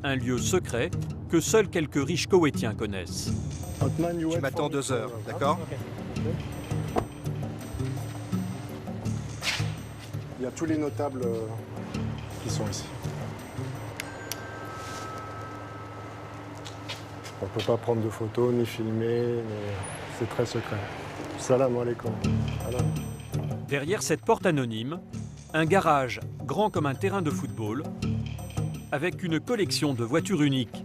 un lieu secret que seuls quelques riches Koweïtiens connaissent. Tu m'attends 2 heures, d'accord? Il y a tous les notables qui sont ici. On ne peut pas prendre de photos, ni filmer, c'est très secret. Salam alaikum. Derrière cette porte anonyme, un garage grand comme un terrain de football, avec une collection de voitures uniques.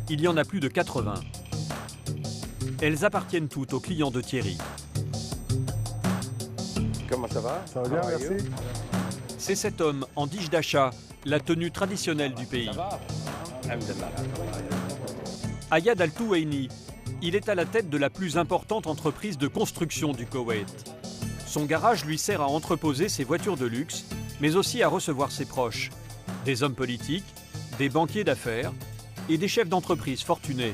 Il y en a plus de 80. Elles appartiennent toutes aux clients de Thierry. Comment ça va? Ça va bien, merci. C'est cet homme en dige d'achat, la tenue traditionnelle du pays. Ayad Al-Touwaini, il est à la tête de la plus importante entreprise de construction du Koweït. Son garage lui sert à entreposer ses voitures de luxe, mais aussi à recevoir ses proches, des hommes politiques, des banquiers d'affaires et des chefs d'entreprise fortunés.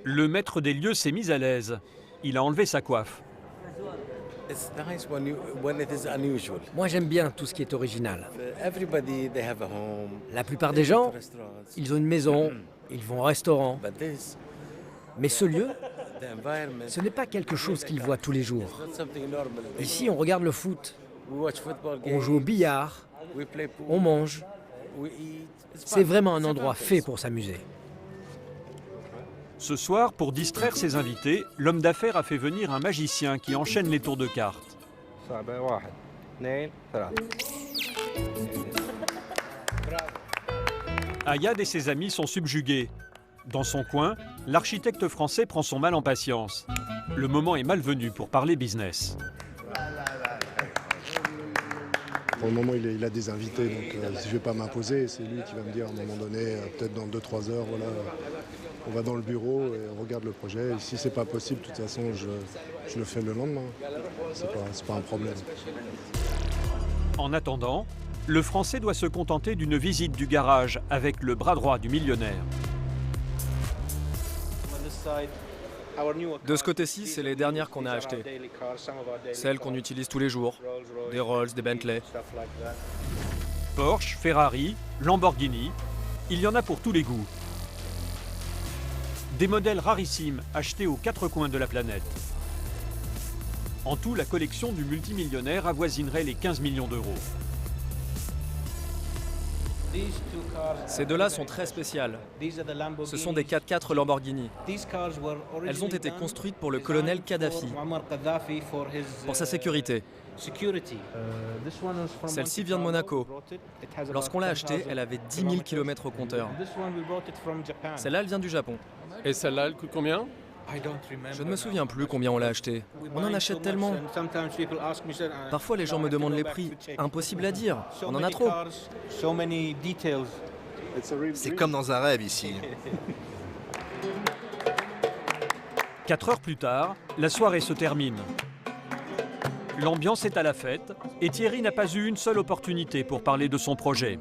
Le maître des lieux s'est mis à l'aise. Il a enlevé sa coiffe. Moi, j'aime bien tout ce qui est original. La plupart des gens, ils ont une maison, ils vont au restaurant. Mais ce lieu, ce n'est pas quelque chose qu'ils voient tous les jours. Ici, on regarde le foot, on joue au billard, on mange. C'est vraiment un endroit fait pour s'amuser. Ce soir, pour distraire ses invités, l'homme d'affaires a fait venir un magicien qui enchaîne les tours de cartes. Ayad et ses amis sont subjugués. Dans son coin, l'architecte français prend son mal en patience. Le moment est malvenu pour parler business. Pour le moment, il a des invités, donc si je ne vais pas m'imposer, c'est lui qui va me dire à un moment donné, peut-être dans 2-3 heures, voilà, on va dans le bureau et on regarde le projet. Et si ce n'est pas possible, de toute façon, je le fais le lendemain. C'est pas un problème. En attendant, le Français doit se contenter d'une visite du garage avec le bras droit du millionnaire. De ce côté-ci, c'est les dernières qu'on a achetées. Celles qu'on utilise tous les jours. Des Rolls, des Bentley. Porsche, Ferrari, Lamborghini, il y en a pour tous les goûts. Des modèles rarissimes achetés aux 4 coins de la planète. En tout, la collection du multimillionnaire avoisinerait les 15 millions d'euros. Ces deux-là sont très spéciales. Ce sont des 4x4 Lamborghini. Elles ont été construites pour le colonel Kadhafi, pour sa sécurité. Celle-ci vient de Monaco. Lorsqu'on l'a achetée, elle avait 10 000 km au compteur. Celle-là, elle vient du Japon. Et celle-là, elle coûte combien? Je ne me souviens plus combien on l'a achetée. On en achète tellement. Parfois, les gens me demandent les prix. Impossible à dire. On en a trop. C'est comme dans un rêve ici. 4 heures plus tard, la soirée se termine. L'ambiance est à la fête et Thierry n'a pas eu une seule opportunité pour parler de son projet.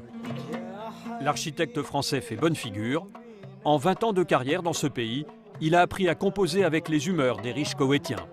L'architecte français fait bonne figure. En 20 ans de carrière dans ce pays, il a appris à composer avec les humeurs des riches Koweïtiens.